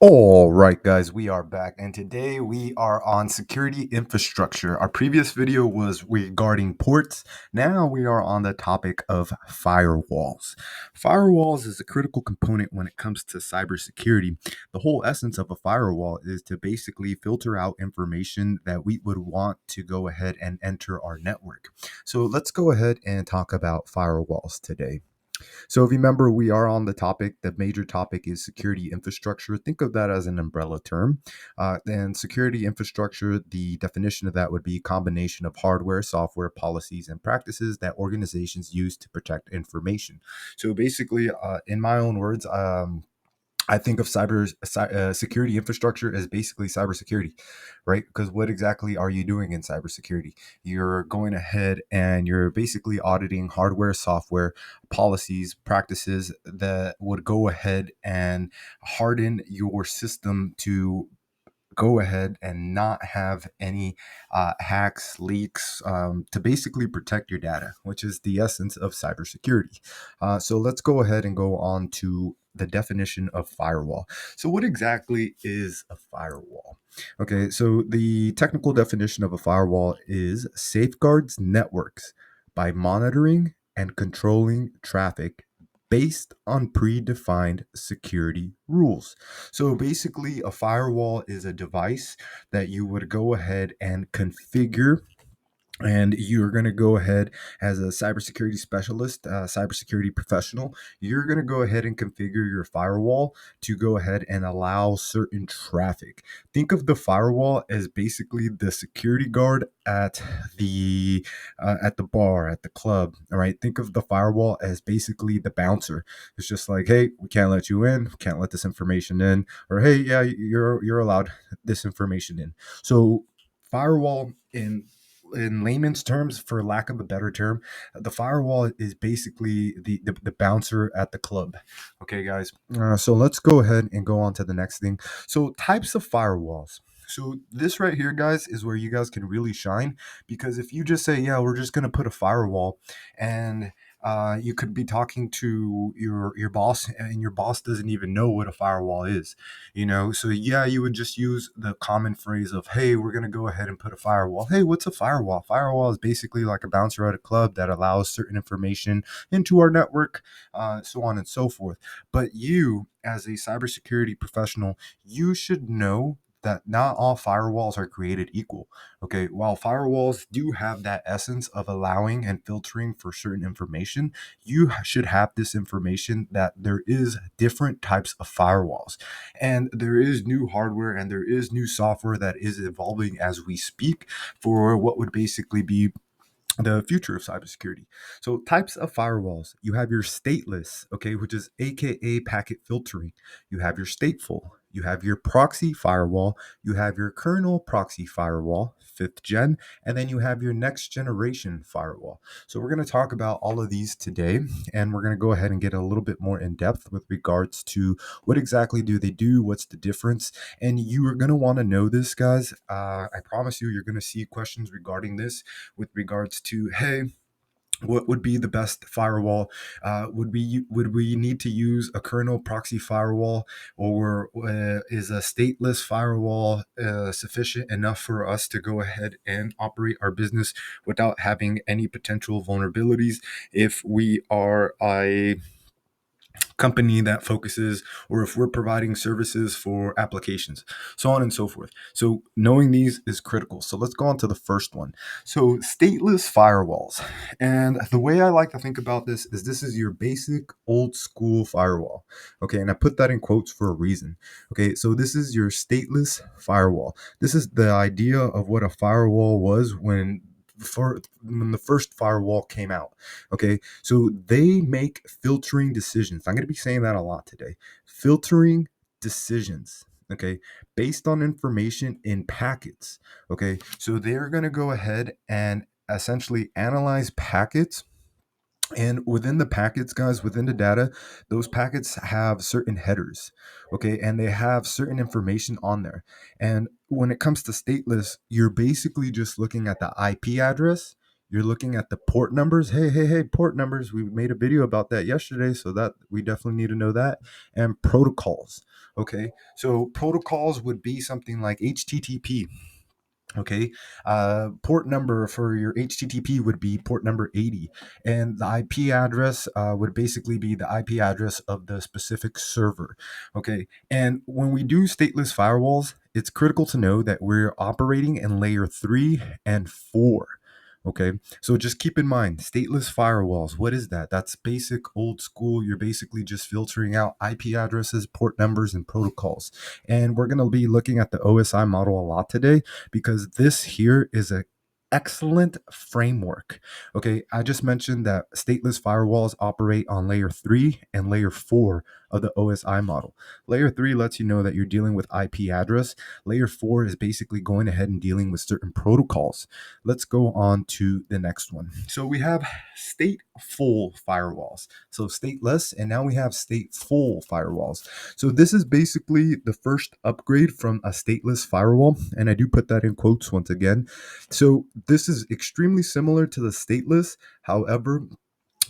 All right, guys, we are back, and today we are on security infrastructure. Our previous video was regarding ports. Now we are on the topic of firewalls. Firewalls is a critical component when it comes to cybersecurity. The whole essence of a firewall is to basically filter out information that we would want to go ahead and enter our network. So let's go ahead and talk about firewalls today. So if you remember, we are on the topic. The major topic is security infrastructure. Think of that as an umbrella term. Then security infrastructure, the definition of that would be a combination of hardware, software, policies, and practices that organizations use to protect information. So basically, in my own words, I think of security infrastructure as basically cybersecurity, right? Because what exactly are you doing in cybersecurity? You're going ahead and you're basically auditing hardware, software, policies, practices that would go ahead and harden your system to go ahead and not have any hacks, leaks, to basically protect your data, which is the essence of cybersecurity. So let's go ahead and go on to the definition of firewall. So, what exactly is a firewall? Okay, so the technical definition of a firewall is safeguards networks by monitoring and controlling traffic based on predefined security rules. So basically, a firewall is a device that you would go ahead and configure, and you're going to go ahead as a cybersecurity specialist, cybersecurity professional. You're going to go ahead and configure your firewall to go ahead and allow certain traffic. Think of the firewall as basically the security guard at the bar, at the club. All right. Think of the firewall as basically the bouncer. It's just like, hey, we can't let you in. We can't let this information in. Or hey, yeah, you're allowed this information in. So firewall in layman's terms, for lack of a better term, the firewall is basically the bouncer at the club. Okay, guys. So let's go ahead and go on to the next thing. So types of firewalls. So this right here, guys, is where you guys can really shine, because if you just say, yeah, we're just going to put a firewall, and you could be talking to your boss, and your boss doesn't even know what a firewall is. So yeah, you would just use the common phrase of, hey, we're going to go ahead and put a firewall. Hey, what's a firewall? Firewall is basically like a bouncer at a club that allows certain information into our network, so on and so forth. But you, as a cybersecurity professional, you should know that not all firewalls are created equal. Okay, while firewalls do have that essence of allowing and filtering for certain information, you should have this information that there is different types of firewalls, and there is new hardware and there is new software that is evolving as we speak for what would basically be the future of cybersecurity. So types of firewalls: you have your stateless, okay, which is aka packet filtering. You have your stateful. You have your proxy firewall. You have your kernel proxy firewall, fifth gen, and then you have your next generation firewall. So we're going to talk about all of these today, and we're going to go ahead and get a little bit more in depth with regards to what exactly do they do, what's the difference, and you are going to want to know this, guys. I promise you, you're going to see questions regarding this with regards to, hey, what would be the best firewall? Would we need to use a kernel proxy firewall, or is a stateless firewall sufficient enough for us to go ahead and operate our business without having any potential vulnerabilities if we are a company that focuses, or if we're providing services for applications, so on and so forth. So knowing these is critical. So let's go on to the first one. So stateless firewalls. And the way I like to think about this is your basic old school firewall. Okay, and I put that in quotes for a reason. Okay, so this is your stateless firewall. This is the idea of what a firewall was when the first firewall came out. Okay, so they make filtering decisions. I'm going to be saying that a lot today. Filtering decisions, okay, based on information in packets. Okay, so they're going to go ahead and essentially analyze packets, and within the packets, guys, within the data, those packets have certain headers, okay, and they have certain information on there. And when it comes to stateless, you're basically just looking at the IP address, you're looking at the port numbers. Hey, port numbers. We made a video about that yesterday, so that we definitely need to know that. And protocols. Okay, so protocols would be something like HTTP. Okay, port number for your HTTP would be port number 80, and the IP address would basically be the IP address of the specific server. Okay, and when we do stateless firewalls, it's critical to know that we're operating in layer 3 and 4. Okay, so just keep in mind stateless firewalls. What is that? That's basic old school. You're basically just filtering out IP addresses, port numbers, and protocols. And we're going to be looking at the OSI model a lot today because this here is a excellent framework. Okay, I just mentioned that stateless firewalls operate on layer 3 and layer 4 of the OSI model. Layer 3 lets you know that you're dealing with IP address. Layer 4 is basically going ahead and dealing with certain protocols. Let's go on to the next one. So we have stateful firewalls. So stateless, and now we have stateful firewalls. So this is basically the first upgrade from a stateless firewall, and I do put that in quotes once again. So this is extremely similar to the stateless. However,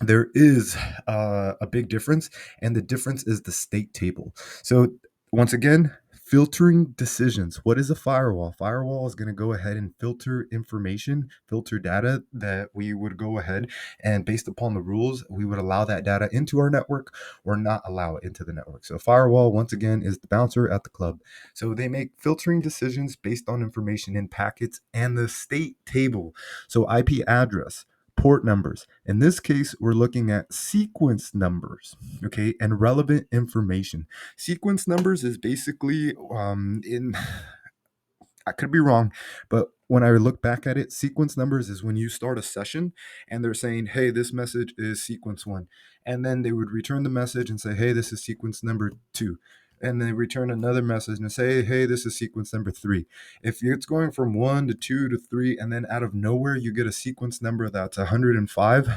there is a big difference, and the difference is the state table. So once again, filtering decisions. What is a firewall? Firewall is going to go ahead and filter information, filter data that we would go ahead and based upon the rules, we would allow that data into our network or not allow it into the network. So firewall, once again, is the bouncer at the club. So they make filtering decisions based on information in packets and the state table. So IP address, port numbers. In this case, we're looking at sequence numbers, okay, and relevant information. Sequence numbers is basically in I could be wrong, but when I look back at it, sequence numbers is when you start a session and they're saying, hey, this message is sequence 1. And then they would return the message and say, hey, this is sequence number 2. And they return another message and say, hey, this is sequence number 3. If it's going from 1 to 2 to 3, and then out of nowhere you get a sequence number that's 105,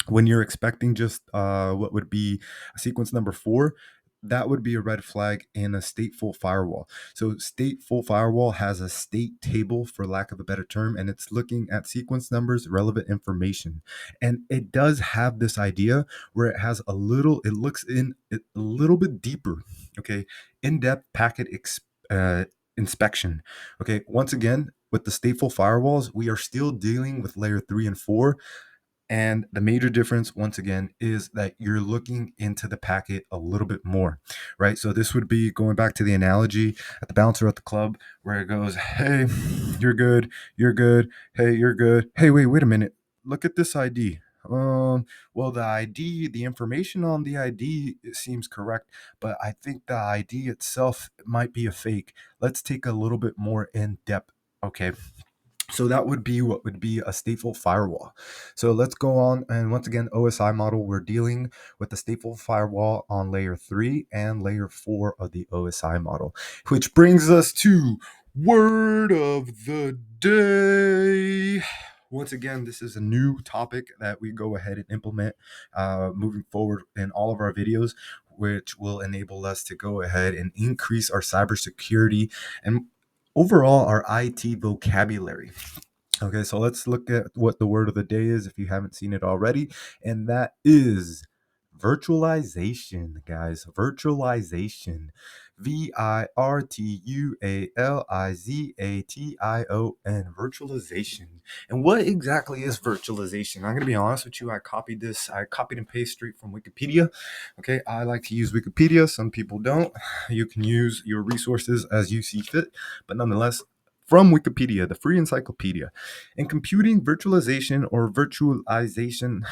when you're expecting just what would be sequence number 4, that would be a red flag in a stateful firewall. So stateful firewall has a state table, for lack of a better term, and it's looking at sequence numbers, relevant information. And it does have this idea where it has it looks in a little bit deeper, okay, in-depth packet inspection. Okay, once again, with the stateful firewalls, we are still dealing with layer 3 and 4, and the major difference, once again, is that you're looking into the packet a little bit more, right? So this would be going back to the analogy at the bouncer at the club where it goes, hey, you're good, you're good, hey, you're good. Hey, wait a minute. Look at this ID. Well, the ID, the information on the ID, it seems correct, but I think the ID itself might be a fake. Let's take a little bit more in depth. Okay, so that would be what would be a stateful firewall. So let's go on. And once again, OSI model, we're dealing with the stateful firewall on layer 3 and layer 4 of the OSI model, which brings us to word of the day. Once again, this is a new topic that we go ahead and implement moving forward in all of our videos, which will enable us to go ahead and increase our cybersecurity and overall our IT vocabulary. Okay, so let's look at what the word of the day is if you haven't seen it already, and that is virtualization, guys. Virtualization. Virtualization. Virtualization. And what exactly is virtualization? I'm going to be honest with you. I copied and pasted straight from Wikipedia. Okay, I like to use Wikipedia. Some people don't. You can use your resources as you see fit, but nonetheless, from Wikipedia, the free encyclopedia. In computing, virtualization or virtualization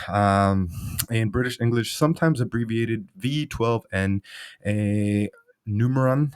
in British English, sometimes abbreviated V12N, a numeron,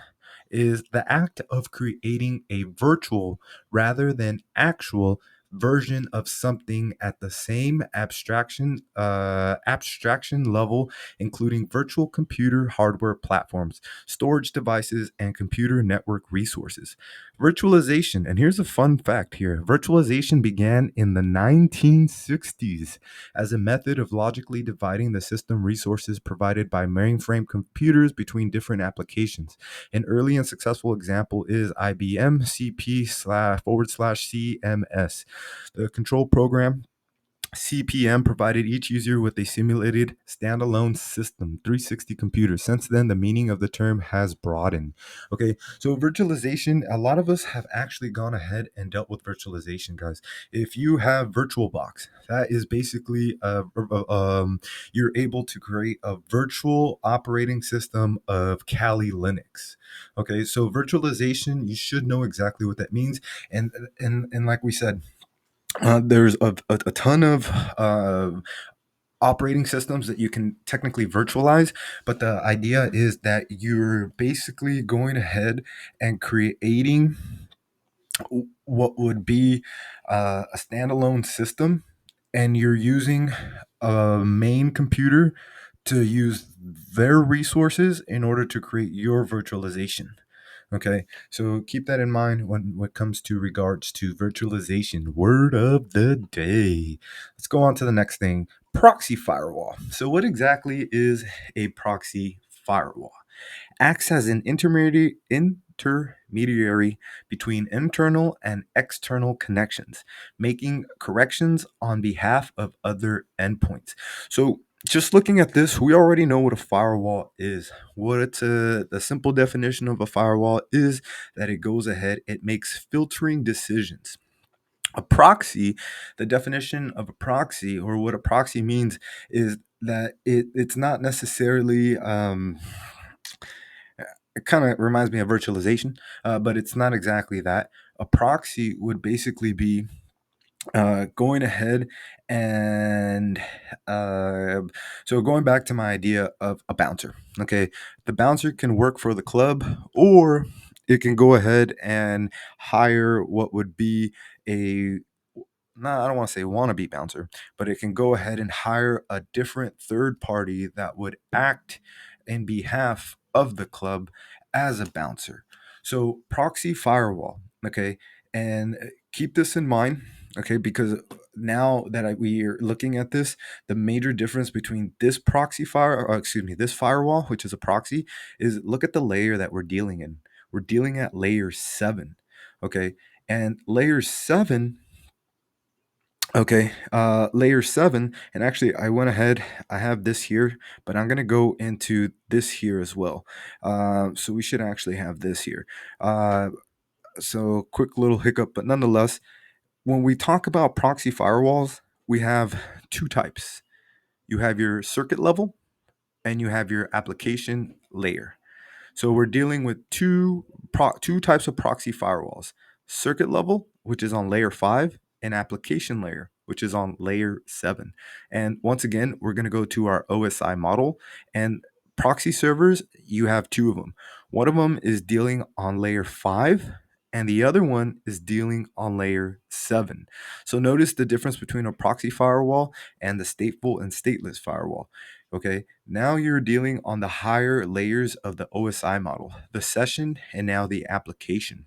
is the act of creating a virtual rather than actual version of something at the same abstraction level, including virtual computer hardware platforms, storage devices, and computer network resources. Virtualization, and here's a fun fact here, virtualization began in the 1960s as a method of logically dividing the system resources provided by mainframe computers between different applications. An early and successful example is IBM CP/CMS. The control program CPM provided each user with a simulated standalone system, 360 computers. Since then, the meaning of the term has broadened. Okay, so virtualization, a lot of us have actually gone ahead and dealt with virtualization, guys. If you have VirtualBox, that is basically you're able to create a virtual operating system of Kali Linux. Okay, so virtualization, you should know exactly what that means, and and like we said, there's a ton of operating systems that you can technically virtualize, but the idea is that you're basically going ahead and creating what would be a standalone system, and you're using a main computer to use their resources in order to create your virtualization. Okay, so keep that in mind when it comes to regards to virtualization. Word of the day. Let's go on to the next thing. Proxy firewall. So, what exactly is a proxy firewall? Acts as an intermediary between internal and external connections, making corrections on behalf of other endpoints. So, just looking at this, we already know what a firewall is. The simple definition of a firewall is that it goes ahead, it makes filtering decisions. A proxy, the definition of a proxy, or what a proxy means, is that it's not necessarily it kind of reminds me of virtualization, but it's not exactly that. A proxy would basically be going ahead and uh, so going back to my idea of a bouncer. Okay, the bouncer can work for the club, or it can go ahead and hire what would be a no, I don't want to say wannabe bouncer, but it can go ahead and hire a different third party that would act in behalf of the club as a bouncer. So, proxy firewall, okay, and keep this in mind, okay, because now that we are looking at this, the major difference between this firewall, which is a proxy, is look at the layer that we're dealing in. We're dealing at layer 7, okay, and layer 7. Okay, layer 7, and actually I went ahead, I have this here, but I'm gonna go into this here as well. So we should actually have this here. Uh, so quick little hiccup, but nonetheless, when we talk about proxy firewalls, we have two types. You have your circuit level and you have your application layer. So we're dealing with two types of proxy firewalls: circuit level, which is on layer 5, and application layer, which is on layer 7. And once again, we're going to go to our OSI model, and proxy servers, you have two of them. One of them is dealing on layer 5, and the other one is dealing on layer 7. So notice the difference between a proxy firewall and the stateful and stateless firewall. Okay, now you're dealing on the higher layers of the OSI model, the session, and now the application.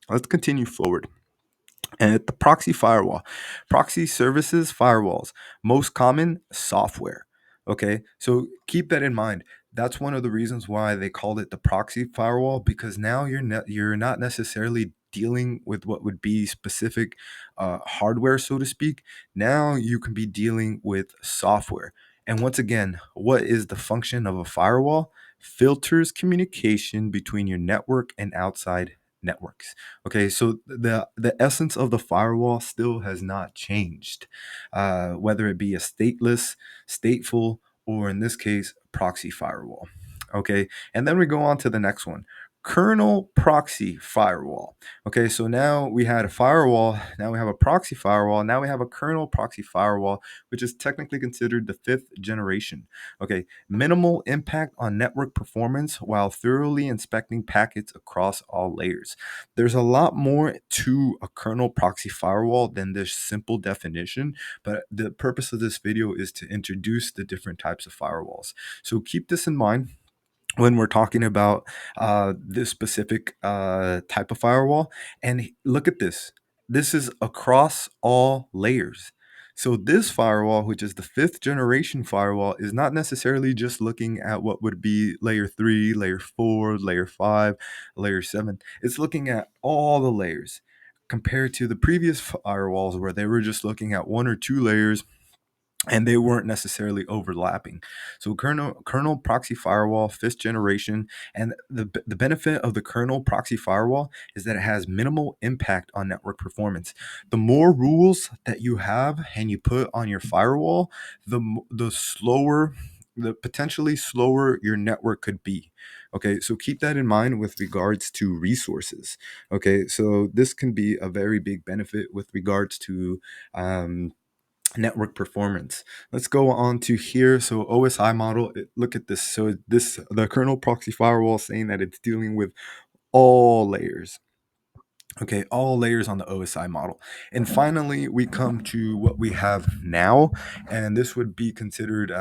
Let's continue forward. And at the proxy firewall, proxy services firewalls, most common software. Okay, so keep that in mind. That's one of the reasons why they called it the proxy firewall, because now you're not necessarily dealing with what would be specific hardware, so to speak. Now you can be dealing with software. And once again, what is the function of a firewall? Filters communication between your network and outside networks. Okay, so the essence of the firewall still has not changed, whether it be a stateless, stateful, or in this case, proxy firewall. Okay, and then we go on to the next one. Kernel proxy firewall. Okay, so now we had a firewall, now we have a proxy firewall, now we have a kernel proxy firewall, which is technically considered the 5th generation. Okay, minimal impact on network performance while thoroughly inspecting packets across all layers. There's a lot more to a kernel proxy firewall than this simple definition, but the purpose of this video is to introduce the different types of firewalls. So keep this in mind when we're talking about this specific type of firewall. And look at this. This is across all layers. So this firewall, which is the 5th generation firewall, is not necessarily just looking at what would be layer 3, layer 4, layer 5, layer 7. It's looking at all the layers compared to the previous firewalls where they were just looking at one or two layers and they weren't necessarily overlapping. So kernel proxy firewall, 5th generation, and the benefit of the kernel proxy firewall is that it has minimal impact on network performance. The more rules that you have and you put on your firewall, the slower, the potentially slower your network could be. Okay, so keep that in mind with regards to resources. Okay, so this can be a very big benefit with regards to network performance. Let's go on to here. So OSI model, look at this. So this, the kernel proxy firewall, saying that it's dealing with all layers. Okay, all layers on the OSI model. And finally, we come to what we have now, and this would be considered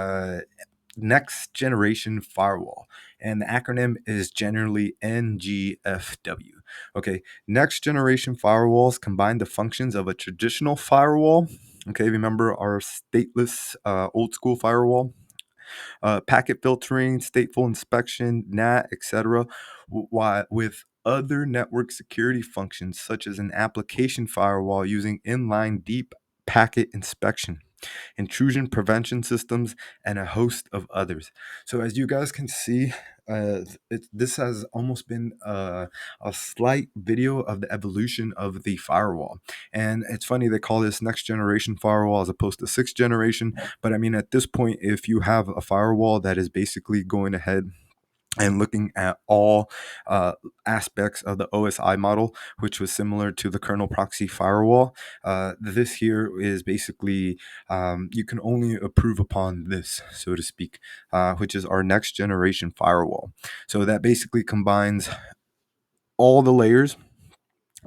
next generation firewall. And the acronym is generally NGFW. Okay, next generation firewalls combine the functions of a traditional firewall. Okay, remember our stateless old school firewall, packet filtering, stateful inspection, NAT, etc., with other network security functions such as an application firewall using inline deep packet inspection, intrusion prevention systems, and a host of others. So as you guys can see, this has almost been a slight video of the evolution of the firewall. And it's funny they call this next generation firewall as opposed to 6th generation. But I mean, at this point, if you have a firewall that is basically going ahead and looking at all aspects of the OSI model, which was similar to the kernel proxy firewall. This here is basically, you can only approve upon this, so to speak, which is our next generation firewall. So that basically combines all the layers,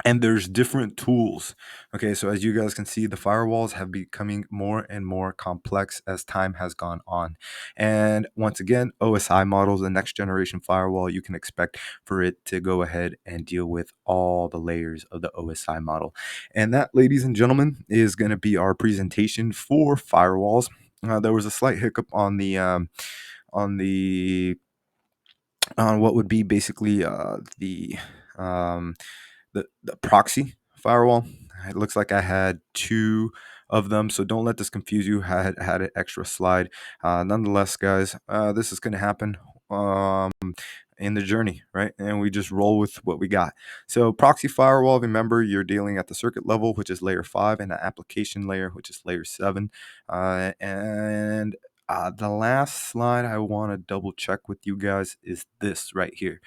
and there's different tools. Okay, so as you guys can see, the firewalls have becoming more and more complex as time has gone on. And once again, OSI models, the next generation firewall, you can expect for it to go ahead and deal with all the layers of the OSI model. And that, ladies and gentlemen, is going to be our presentation for firewalls. There was a slight hiccup on the on what would be basically um, the proxy firewall. It looks like I had two of them, so don't let this confuse you. I had an extra slide. Nonetheless, guys, this is going to happen in the journey, right? And we just roll with what we got. So proxy firewall, remember, you're dealing at the circuit level, which is layer 5, and the application layer, which is layer 7. And the last slide I want to double check with you guys is this right here.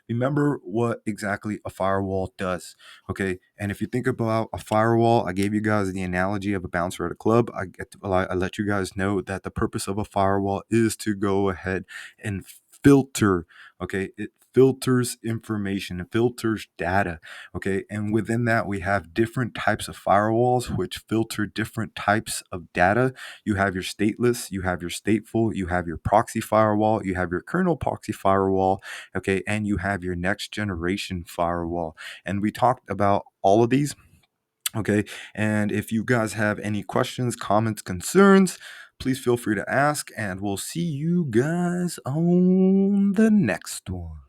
Remember what exactly a firewall does. Okay, and if you think about a firewall, I gave you guys the analogy of a bouncer at a club. I let you guys know that the purpose of a firewall is to go ahead and filter. Okay, it filters information, it filters data. Okay, and within that we have different types of firewalls which filter different types of data. You have your stateless, you have your stateful, you have your proxy firewall, you have your kernel proxy firewall. Okay, and you have your next generation firewall. And we talked about all of these. Okay, and if you guys have any questions, comments, concerns, please feel free to ask, and we'll see you guys on the next one.